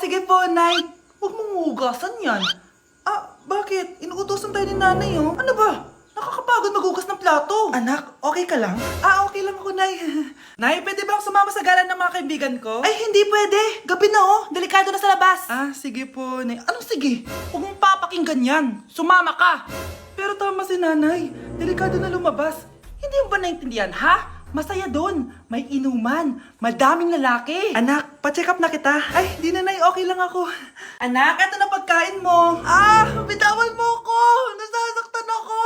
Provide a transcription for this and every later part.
sige po, Nay. Huwag mong hugasan yan. Bakit? Inuutosan tayo ni Nanay, oh. Ano ba? Nakakapagod maghugas ng plato. Anak, okay ka lang? Okay lang ako, Nay. Nay, pwede ba akong sumama sa gala ng mga kaibigan ko? Ay, hindi pwede. Gabi na, oh. Delikado na sa labas. Sige po, Nay. Anong sige? Huwag mong papakinggan yan. Sumama ka. Pero tama si Nanay. Delikado na lumabas. Hindi mo ba naintindihan, ha? Masaya doon. May inuman. Madaming lalaki. Anak, pa-check up na kita. Ay, di na, Nay. Okay lang ako. Anak, eto na pagkain mo. Bitawan mo ako. Nasasaktan ako.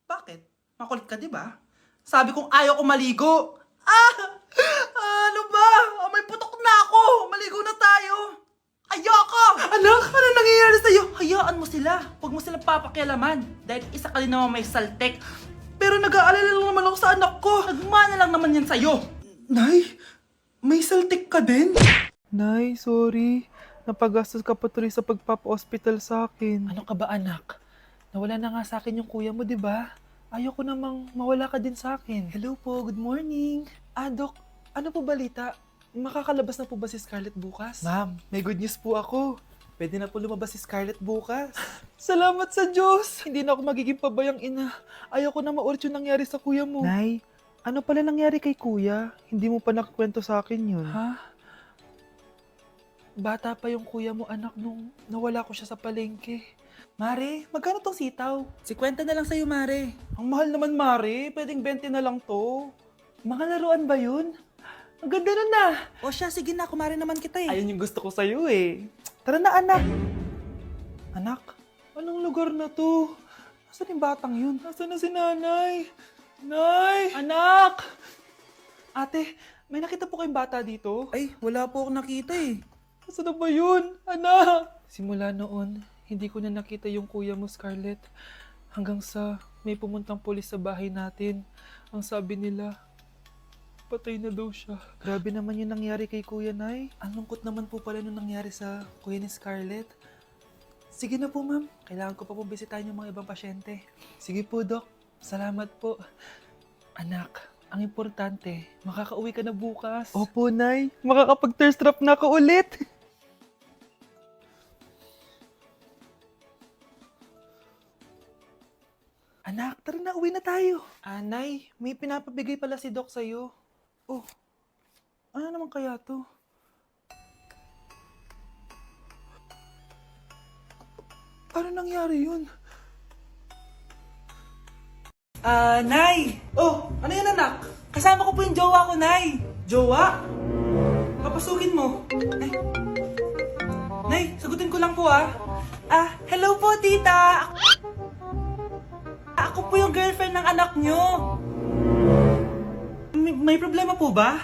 Bakit? Makulit ka, di ba? Sabi kong ayaw ko maligo. Ano ba? May putok na ako. Maligo na tayo. Ayoko! Anak, ano nangyayari sa'yo? Hayaan mo sila. Huwag mo silang papakialaman. Dahil isa ka din naman may saltek. Pero nag-aalala lang naman ako sa anak ko. Nagmana lang naman yan sa'yo. Nay, may saltik ka din? Nay, sorry. Napagastos ka pa tuloy sa pagpapa-hospital sa akin. Ano ka ba, anak? Nawala na nga sa akin yung kuya mo, di ba? Ayoko namang mawala ka din sa akin. Hello po, good morning. Dok, ano po balita? Makakalabas na po ba si Scarlett bukas? Ma'am, may good news po ako. Pwede na po lumabas si Scarlett bukas. Salamat sa Diyos! Hindi na ako magiging pabayang ina. Ayoko na maulit yung nangyari sa kuya mo. Nay, ano pala nangyari kay kuya? Hindi mo pa nakakwento sa akin yun. Ha? Bata pa yung kuya mo, anak, nung nawala ko siya sa palengke. Mare, magkano tong sitaw? 50 na lang sa'yo, Mare. Ang mahal naman, Mare. Pwedeng 20 na lang to. Mga laruan ba yun? Ang ganda nun na. O siya, sige na. Kumare naman kita eh. Ayun yung gusto ko sa'yo eh. Tara na, anak. Anak, anong lugar na to? Nasaan yung batang yun? Nasaan na si nanay? Nay! Anak! Ate, may nakita po kayong bata dito? Ay, wala po akong nakita eh. Nasaan na ba yun? Anak! Simula noon, hindi ko na nakita yung kuya mo, Scarlett. Hanggang sa may pumuntang pulis sa bahay natin. Ang sabi nila, patay na daw siya. Grabe naman yung nangyari kay Kuya, Nay. Ang lungkot naman po pala nung nangyari sa kuya ni Scarlett. Sige na po, ma'am. Kailangan ko pa po bisitahin yung mga ibang pasyente. Sige po, Dok. Salamat po. Anak, ang importante, makakauwi ka na bukas. Opo, Nay. Makakapag-thirst trap na ako ulit. Anak, tara na, uwi na tayo. Nay, may pinapabigay pala si Doc sa'yo. Oh, ano naman kaya to? Paano nangyari yun? Nay! Oh, ano yun, anak? Kasama ko po yung jowa ko, Nay. Jowa? Papasukin mo. Nay, sagutin ko lang po, hello po, tita. Ako po yung girlfriend ng anak nyo. May problema po ba?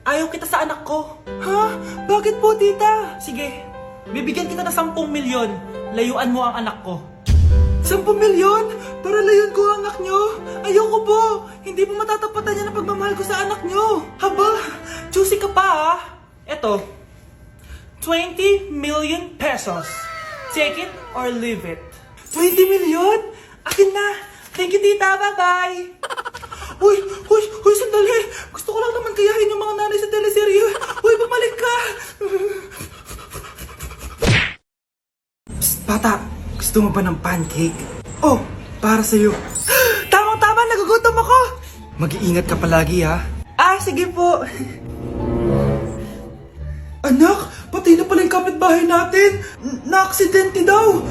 Ayaw kita sa anak ko. Ha? Bakit po, tita? Sige, bibigyan kita ng 10 milyon. Layuan mo ang anak ko. 10 milyon? Para layuan ko ang anak nyo? Ayoko po. Hindi po matatapatan yan ang pagmamahal ko sa anak nyo. Haba, juicy ka pa Eto, 20 million pesos. Take it or leave it. 20 million? Akin na. Thank you, tita. Bye-bye. Uy, sandali. Gusto ko lang naman kayahin yung mga nanay sa teleserye. Uy, bumalik ka. Psst, bata. Gusto mo ba ng pancake? Oh, para sa'yo. Tama, nagugutom ako. Mag-iingat ka palagi, ha? Sige po. Anak, patay na pala yung kapitbahay natin. Na-aksidente daw.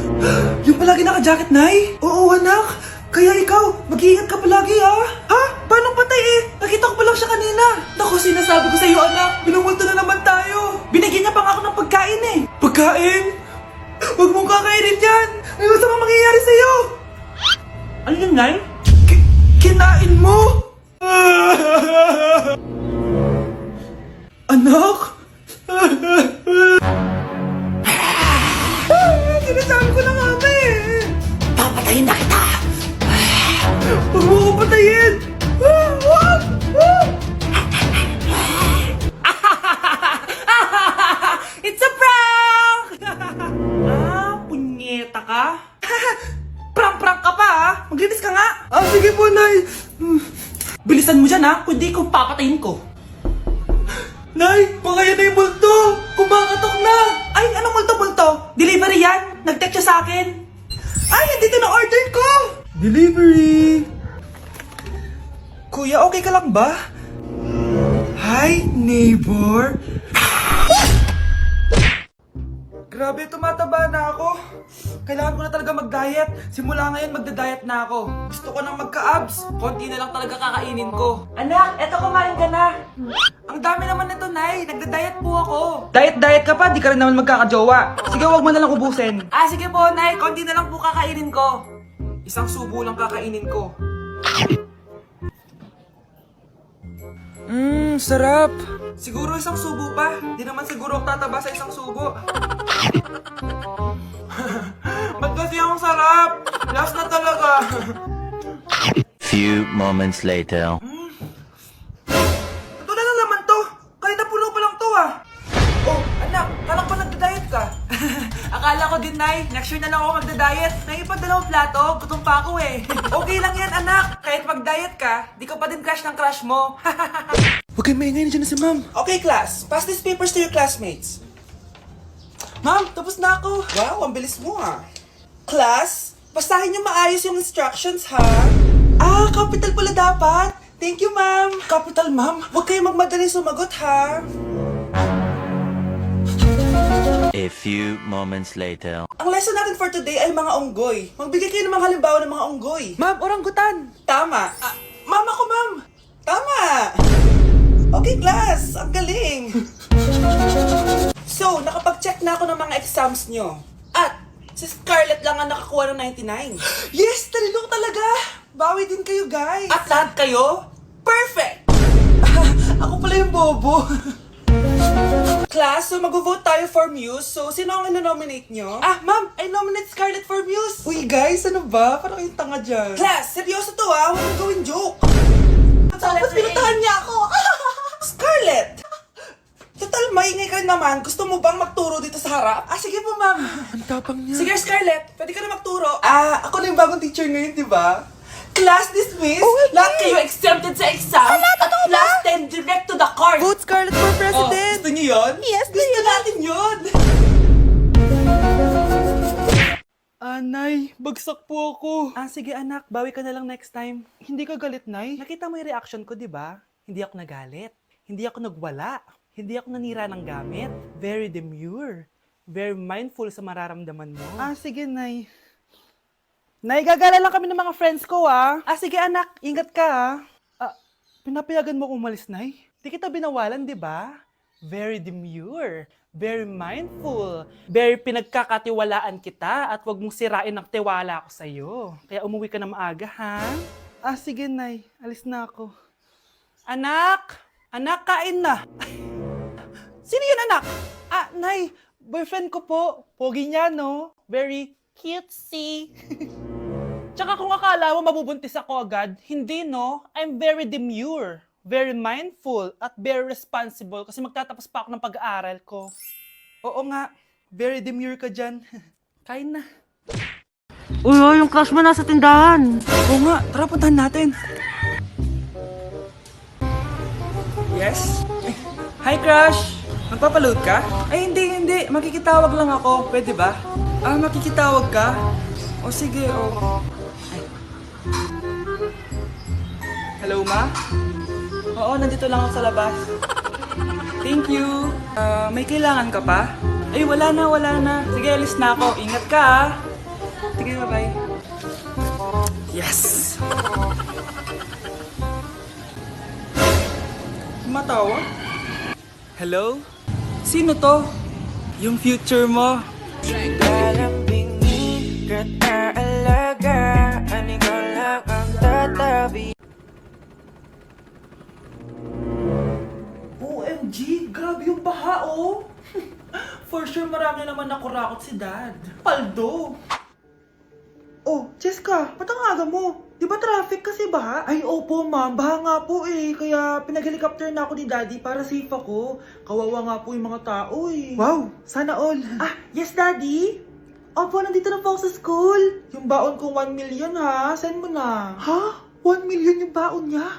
Yung palagi naka-jacket, Nay? Oo, anak. Kaya ikaw, mag-iingat ka palagi, Ha? Paano patay Nakita ko pa lang siya kanina. Naku, sinasabi ko sa'yo, anak. Binumulto na naman tayo. Binigyan niya pa nga ako ng pagkain Pagkain? Huwag mong kakainin yan. May masamang mangyayari sa'yo. Ano yun, Nay? Kinain mo? Anak? Sinasabi ko na nga papatayin na kita! Huwag mo ko patayin! It's a prank! Punyeta ka? Prank ka pa Maglinis ka nga! Sige po, Nay! Bilisan mo dyan kundi ko papatayin ko. Nay, baka yan na yung multo! Kumakatok na! anong multo-multo? Delivery yan? Nag-text siya sa akin? Ay, nandito na order ko! Delivery! Kuya, okay ka lang ba? Hi, neighbor. Grabe, tumataba na ako. Kailangan ko na talaga mag-diet. Simula ngayon, magda-diet na ako. Gusto ko nang magka-abs. Konti na lang talaga kakainin ko. Anak, eto kumain ka na. Ang dami naman nito, Nay. Nagda-diet po ako. Diet ka pa? Di ka rin naman magkakajowa. Sige, wag mo na lang ubusin. Ah, sige po, Nay. Konti na lang po kakainin ko. Isang subo lang kakainin ko. Sarap. Siguro isang subo pa. Di naman siguro ako tataba sa isang subo. Ba't kasi ang sarap? Last na talaga. Few moments later. Ito na lang naman to. Kanina puno pa lang to ah. Oh, anak, kala ko nagda-diet ka. Akala ko din, Nay. Next year na lang ako magda-diet. Naipad dalawang plato, gutom pa ako eh. Okay lang yan, anak. Kahit mag-diet ka, di ka pa din crush ng crush mo. Huwag kayong maingay na dyan na si Ma'am. Okay, class. Pass these papers to your classmates. Ma'am, tapos na ako. Wow, ang bilis mo ah. Class, basahin niyo maayos yung instructions ha. Ah, capital pala dapat. Thank you, Ma'am. Capital, Ma'am. Huwag kayong magmadali sumagot ha. A few moments later. Ang lesson natin for today ay mga unggoy. Magbigay kayo ng mga halimbawa ng mga unggoy. Ma'am, oranggutan. Tama. Ma'am ako, Ma'am. Tama. Okay, class. Ang galing. So, nakapag-check na ako ng mga exams nyo. At, si Scarlett lang ang nakakuha ng 99. Yes! Talino talaga! Bawi din kayo, guys. At lahat kayo? Perfect! Ako pala yung bobo. Class, so mag-vote tayo for Muse. So, sino ang ino-nominate nyo? Ah, ma'am, I nominate Scarlett for Muse. Uy, guys, ano ba? Parang yung tanga dyan. Class, seryoso to ah. Huwag mong gawin joke. Tapos pinuntahan niya ako. Scarlett! Total, maingay ka rin naman. Gusto mo bang magturo dito sa harap? Ah, sige po, ma'am. Ang tapang niya. Sige, Scarlett. Pwede ka na magturo. Ah, ako na yung bagong teacher ngayon, di ba? Class dismissed. Lahat kayo exempted sa exam. Last 10 direct to the court. Vote Scarlett for president! Gusto niyo yun? Yes, gusto natin yun. Nay, bagsak po ako. Ah, sige anak. Bawi ka na lang next time. Hindi ka galit, Nay? Nakita mo yung reaction ko, di ba? Hindi ako nagalit. Hindi ako nagwala. Hindi ako nanira ng gamit. Very demure. Very mindful sa mararamdaman mo. Ah, sige, Nay. Nay, gagala lang kami ng mga friends ko, ah. Ah, sige anak. Ingat ka ah. Pinapayagan mo kong umalis, Nay? Di kita binawalan, di ba? Very demure. Very mindful. Very pinagkakatiwalaan kita at wag mong sirain ang tiwala ko sa'yo. Kaya umuwi ka na maaga, ha? Ah, sige, Nay. Alis na ako. Anak! Anak, kain na! Sino yun, anak? Ah, Nay, boyfriend ko po. Pogi niya, no? Very cutesy. Tsaka kung akala mo mabubuntis ako agad, hindi no. I'm very demure, very mindful, at very responsible kasi magtatapos pa ako ng pag-aaral ko. Oo nga, very demure ka dyan. Kain na. Uy, yung crush mo nasa tindahan. Oo nga, tara puntahan natin. Yes? Hi, crush! Magpapaload ka? Ay, hindi. Makikitawag lang ako. Pwede ba? Ah, makikitawag ka? O sige, o. Ay. Hello, ma? Oo, nandito lang ako sa labas. Thank you. May kailangan ka pa? Ay, wala na. Sige, alis na ako. Ingat ka, ah. Sige, bye-bye. Yes! Matawag? Hello? Sino to? Yung future mo. OMG, grabe yung baha, oh. For sure, marami naman nakurakot si Dad. Paldo. Oh, Cheska, ba't ang aga mo? Di ba traffic kasi baha? Ay, opo, ma'am. Baha nga po eh. Kaya pinag-helicopter na ako ni Daddy para safe ako. Kawawa nga po yung mga tao eh. Wow, sana all. Ah, yes, Daddy? Opo, nandito na po ako sa school. Yung baon kong 1 million ha. Send mo na. Ha? 1 million yung baon niya?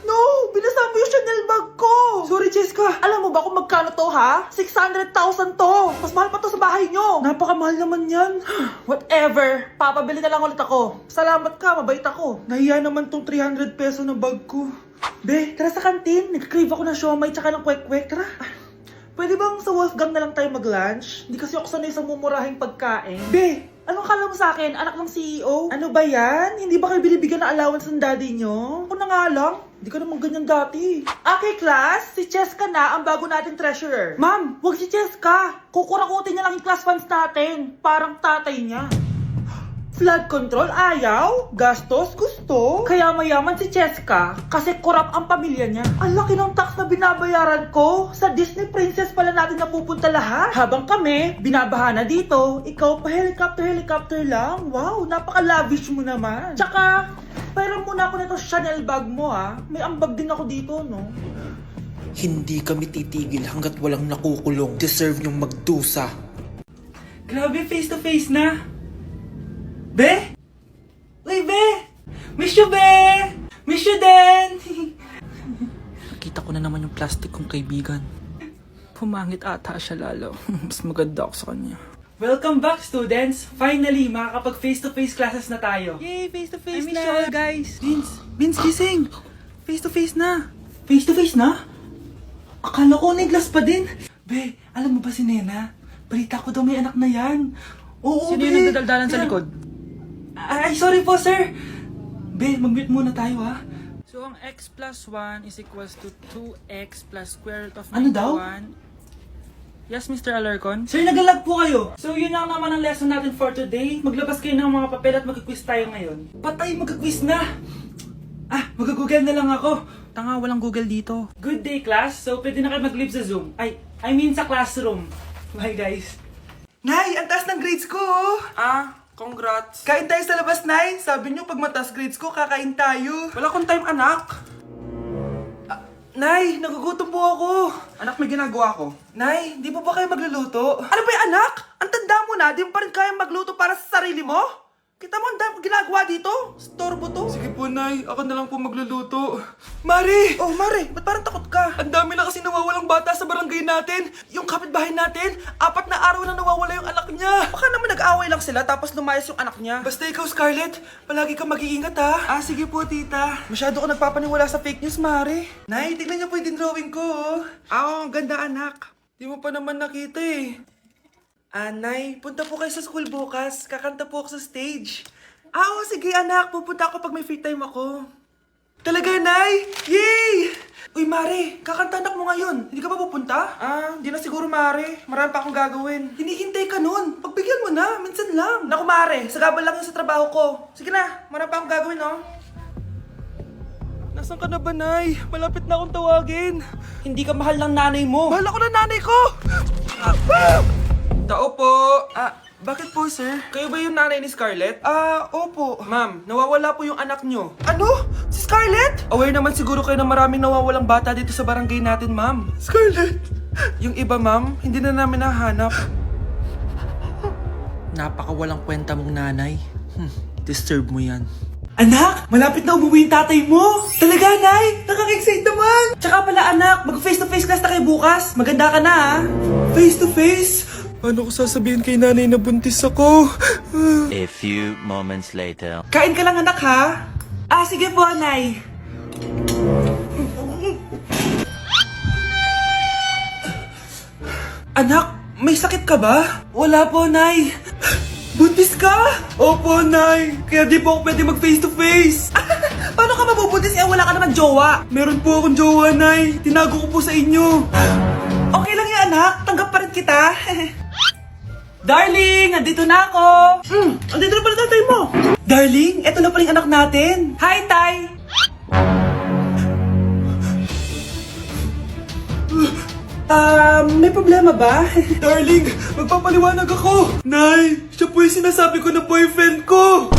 No! Binasa mo yung Chanel bag ko! Sorry, Cheska. Alam mo ba kung magkano to ha? 600,000 to! Mas mahal pa to sa bahay nyo! Napakamahal naman yan! Whatever! Papabili na lang ulit ako. Salamat ka, mabait ako. Nahiya naman tong 300 peso na bag ko. Be, tara sa kantin. Nag-crave ako ng siomay tsaka ng kwek-kwek. Tara. Pwede bang sa Wolfgang na lang tayo mag-lunch? Hindi kasi ako sanay sa mumurahing pagkain. Be, anong akala mo sa akin? Anak ng CEO? Ano ba yan? Hindi ba kayo binibigyan ng allowance ng daddy nyo? Ako na nga lang. Hindi ka naman ganyan dati. Okay, class. Si Cheska na ang bago nating treasurer. Ma'am, wag si Cheska. Kukurakutin niya lang yung class funds natin. Parang tatay niya. Flood control, ayaw. Gastos, gusto. Kaya mayaman si Cheska kasi korap ang pamilya niya. Ang laki ng tax na binabayaran ko. Sa Disney Princess pala natin napupunta lahat. Habang kami, binabaha na dito. Ikaw pa helicopter lang. Wow, napaka-lavish mo naman. Tsaka, pairam muna ako nito Chanel bag mo ha. May ambag din ako dito, no? Hindi kami titigil hanggat walang nakukulong. Deserve niyong magdusa. Grabe, face to face na. Be? Uy, Be! Miss you, Be! Miss you din! Nakita ko na naman yung plastic kong kaibigan. Pumangit ata siya lalo. Mas maganda ako sa kanya. Welcome back, students! Finally, makakapag face-to-face classes na tayo. Yay! Face-to-face na! I miss you all, guys! Vince, gising! Face-to-face na! Face-to-face na? Akala ko neglas pa din. Be, alam mo ba si Nena? Balita ko daw may anak na yan. Oo, Sino Be! yung nagdadaldalan sa likod? Ay, sorry po, sir! Be, mag-mute muna tayo, ha? So, ang x plus 1 is equals to 2x plus square root of 91. Ano daw? Yes, Mr. Alarcon? Sir, nagalag po kayo. So, yun lang naman ang lesson natin for today. Maglabas kayo ng mga papel at mag-quiz tayo ngayon. Patay, mag-quiz na! Mag-google na lang ako. Tanga, walang Google dito. Good day, class. So, pwede na kayo mag-leave sa Zoom. I mean sa classroom. Bye, guys. Nay, ang taas ng grades ko, oh. Congrats. Kain tayo sa labas, Nay. Sabi niyo, pag mataas grades ko, kakain tayo. Wala akong time, anak. Nay, nagugutom po ako. Anak, may ginagawa ko. Nay, di po ba kayo magluluto? Ano ba yung anak? Ang tanda mo na, di mo pa rin kaya magluto para sa sarili mo? Kita mo ang dami ginagawa dito? Storbo to. Sige po, Nay. Ako na lang po magluluto. Mari! Oh, Mari, ba't parang takot ka? Ang dami na kasi nawawalang bata sa barangay natin. Yung kapitbahay natin, 4 na araw na nawawala yung anak niya. Baka naman nag-away lang sila tapos lumayas yung anak niya. Basta ikaw, Scarlett, palagi kang mag-iingat ha. Sige po, tita. Masyado ka nagpapaniwala sa fake news, Mari. Nay, tignan niyo po yung drawing ko. Ang ganda, anak. Di mo pa naman nakita eh. Nay, punta po kayo sa school bukas. Kakanta po ako sa stage. Sige anak. Pupunta ako pag may free time ako. Talaga, Nay? Yay! Uy, Mare, kakanta anak mo ngayon. Hindi ka ba pupunta? Hindi na siguro, Mare. Marami pa akong gagawin. Hinihintay ka nun. Pagbigyan mo na. Minsan lang. Naku, Mare. Sagabal lang yun sa trabaho ko. Sige na. Marami pa akong gagawin, no? Nasaan ka na ba, Nay? Malapit na akong tawagin. Hindi ka mahal ng nanay mo. Mahal ako ng nanay ko! Tao po! Bakit po, sir? Kayo ba yung nanay ni Scarlett? Opo. Ma'am, nawawala po yung anak nyo. Ano? Si Scarlett? Aware naman siguro kayo na maraming nawawalang bata dito sa barangay natin, ma'am. Scarlett! Yung iba, ma'am, hindi na namin nahanap. Napakawalang kwenta mong nanay. Disturb mo yan. Anak, malapit na umuwi yung tatay mo. Talaga, Nay? Nakaka-excite naman. Tsaka pala, anak, mag-face-to-face class na kayo bukas. Maganda ka na, ha? Face-to-face? Paano ko sasabihin kay nanay na buntis ako? A few moments later. Kain ka lang, anak, ha? Sige po, Nay. Anak, may sakit ka ba? Wala po, Nay. Buntis ka? Opo, Nay. Kaya di po ako pwede mag-face-to-face. Paano ka mabubuntis wala ka naman jowa? Meron po akong jowa, Nay. Tinago ko po sa inyo. Okay lang yan, anak. Tanggap pa rin kita. Darling, andito na ako. Andito na pala tatay mo. Darling, eto na pala yung anak natin. Hi, Tay. May problema ba? Darling, magpapaliwanag ako. Nay, siya po yung sinasabi ko na boyfriend ko.